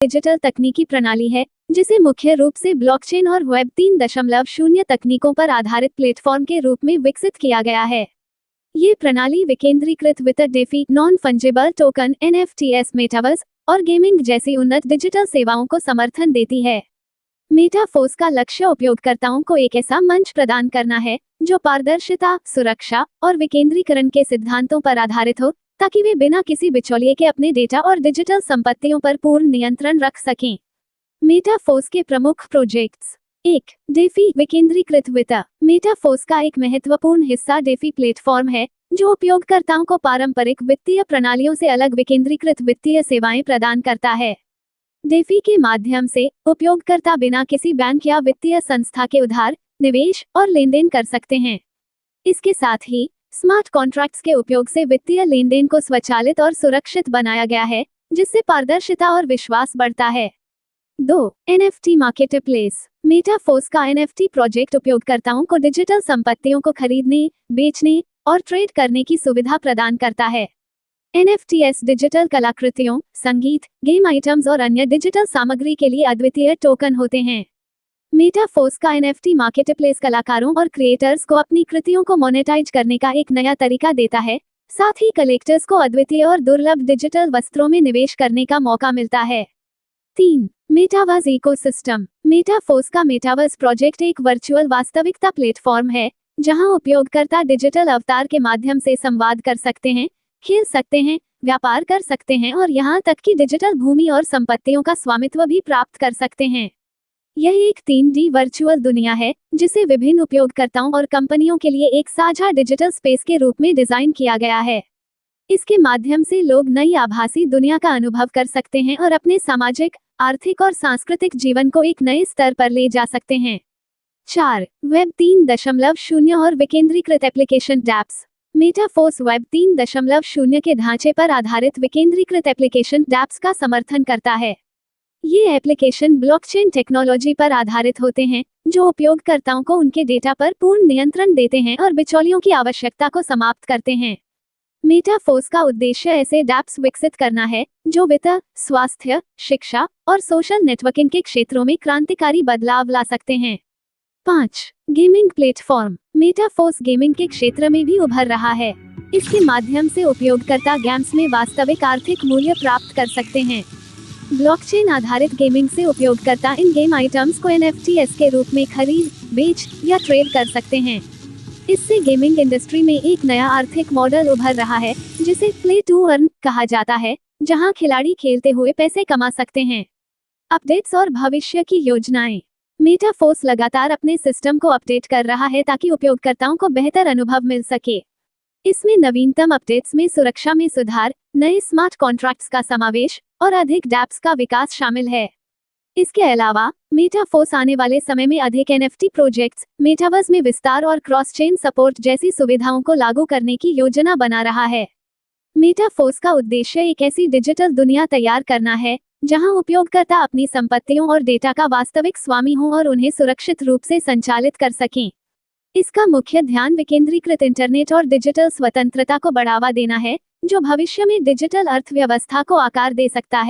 Digital तकनीकी प्रणाली है जिसे मुख्य रूप से ब्लॉकचेन और वेब 3.0 तकनीकों पर आधारित प्लेटफॉर्म के रूप में विकसित किया गया है। ये प्रणाली विकेंद्रीकृत वित्त, DeFi, non fungible token, NFTs, metaverse और गेमिंग जैसी उन्नत डिजिटल सेवाओं को समर्थन देती है। मेटाफोर्स का लक्ष्य उपयोगकर्ताओं को एक ऐसा मंच प्रदान करना है जो पारदर्शिता, सुरक्षा और विकेंद्रीकरण के सिद्धांतों पर आधारित हो, ताकि वे बिना किसी बिचौलिए के अपने डेटा और डिजिटल संपत्तियों पर पूर्ण नियंत्रण रख सकें। मेटाफोर्स के प्रमुख प्रोजेक्ट्स। 1. डेफी, विकेंद्रीकृत वित्त। मेटाफोर्स का एक महत्वपूर्ण हिस्सा डेफी प्लेटफॉर्म है जो उपयोगकर्ताओं को पारंपरिक वित्तीय प्रणालियों से अलग विकेंद्रीकृत वित्तीय सेवाएं प्रदान करता है। डेफी के माध्यम से उपयोगकर्ता बिना किसी बैंक या वित्तीय संस्था के उधार, निवेश और लेनदेन कर सकते हैं। इसके साथ ही स्मार्ट कॉन्ट्रैक्ट्स के उपयोग से वित्तीय लेनदेन को स्वचालित और सुरक्षित बनाया गया है, जिससे पारदर्शिता और विश्वास बढ़ता है। 2. NFT marketplace. मेटाफोर्स का NFT प्रोजेक्ट उपयोगकर्ताओं को डिजिटल संपत्तियों को खरीदने, बेचने और ट्रेड करने की सुविधा प्रदान करता है। NFTs डिजिटल कलाकृतियों, संगीत, गेम आइटम्स और अन्य डिजिटल सामग्री के लिए अद्वितीय टोकन होते हैं। मेटाफोर्स का NFT मार्केटप्लेस कलाकारों और क्रिएटर्स को अपनी कृतियों को मोनेटाइज करने का एक नया तरीका देता है, साथ ही कलेक्टर्स को अद्वितीय और दुर्लभ डिजिटल वस्त्रों में निवेश करने का मौका मिलता है। 3. Metaverse ecosystem. मेटाफोर्स का मेटावर्स प्रोजेक्ट एक वर्चुअल वास्तविकता प्लेटफॉर्म है जहां उपयोगकर्ता डिजिटल अवतार के माध्यम से संवाद कर सकते हैं, खेल सकते हैं, व्यापार कर सकते हैं और यहां तक कि डिजिटल भूमि और संपत्तियों का स्वामित्व भी प्राप्त कर सकते हैं। यह एक 3D वर्चुअल दुनिया है जिसे विभिन्न उपयोगकर्ताओं और कंपनियों के लिए एक साझा डिजिटल स्पेस के रूप में डिजाइन किया गया है। इसके माध्यम से लोग नई आभासी दुनिया का अनुभव कर सकते हैं और अपने सामाजिक, आर्थिक और सांस्कृतिक जीवन को एक नए स्तर पर ले जा सकते हैं। 4. वेब 3.0 और विकेंद्रीकृत एप्लीकेशन डैप्स। मेटाफोर्स वेब 3.0 के ढांचे पर आधारित विकेंद्रीकृत एप्लीकेशन डैप्स का समर्थन करता है। ये एप्लीकेशन ब्लॉकचेन टेक्नोलॉजी पर आधारित होते हैं जो उपयोगकर्ताओं को उनके डेटा पर पूर्ण नियंत्रण देते हैं और बिचौलियों की आवश्यकता को समाप्त करते हैं। मेटाफोर्स का उद्देश्य ऐसे डैप्स विकसित करना है जो वित्त, स्वास्थ्य, शिक्षा और सोशल नेटवर्किंग के क्षेत्रों में क्रांतिकारी बदलाव ला सकते हैं। 5. Gaming platform. मेटाफोर्स गेमिंग के क्षेत्र में भी उभर रहा है। इसके माध्यम से उपयोगकर्ता गेम्स में वास्तविक आर्थिक मूल्य प्राप्त कर सकते हैं। ब्लॉकचेन आधारित गेमिंग से उपयोगकर्ता इन गेम आइटम्स को NFTs के रूप में खरीद, बेच या ट्रेड कर सकते हैं। इससे गेमिंग इंडस्ट्री में एक नया आर्थिक मॉडल उभर रहा है जिसे प्ले टू अर्न कहा जाता है, जहां खिलाड़ी खेलते हुए पैसे कमा सकते हैं। अपडेट्स और भविष्य की योजनाएं। मेटाफोर्स लगातार अपने सिस्टम को अपडेट कर रहा है ताकि उपयोगकर्ताओं को बेहतर अनुभव मिल सके। इसमें नवीनतम अपडेट्स में सुरक्षा में सुधार, नए स्मार्ट कॉन्ट्रैक्ट्स का समावेश और अधिक डैप्स का विकास शामिल है। इसके अलावा मेटाफोर्स आने वाले समय में अधिक NFT प्रोजेक्ट्स, मेटावर्स में विस्तार और क्रॉस चेन सपोर्ट जैसी सुविधाओं को लागू करने की योजना बना रहा है। मेटाफोर्स का उद्देश्य एक ऐसी डिजिटल दुनिया तैयार करना है जहां उपयोगकर्ता अपनी संपत्तियों और डेटा का वास्तविक स्वामी हों और उन्हें सुरक्षित रूप से संचालित कर सकें। इसका मुख्य ध्यान विकेंद्रीकृत इंटरनेट और डिजिटल स्वतंत्रता को बढ़ावा देना है, जो भविष्य में डिजिटल अर्थव्यवस्था को आकार दे सकता है।